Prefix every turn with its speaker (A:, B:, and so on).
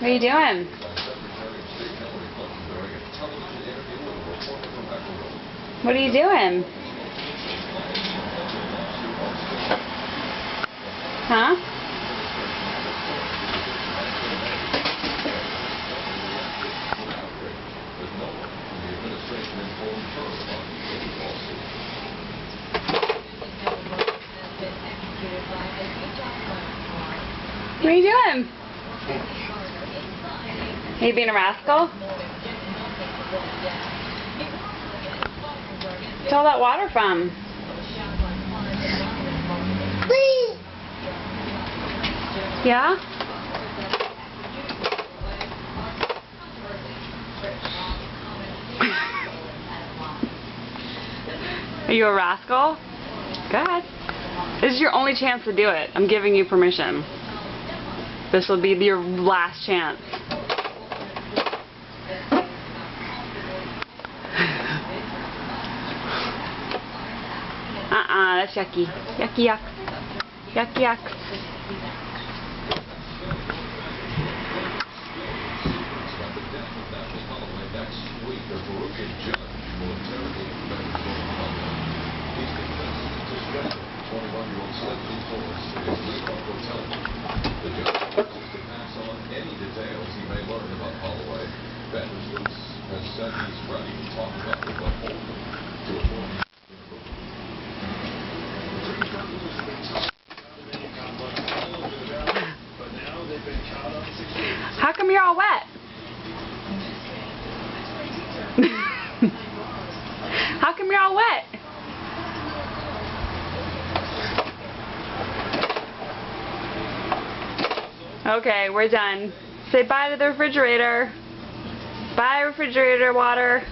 A: What are you doing? What are you doing? Huh? What are you doing? Are you being a rascal? What's all that water from?
B: Please.
A: Yeah? Are you a rascal? Go ahead. This is your only chance to do it. I'm giving you permission. This will be your last chance. That's yucky. Yucky yucks. Yucky yucks. How come you're all wet? How come you're all wet? Okay, we're done. Say bye to the refrigerator. Bye, refrigerator water.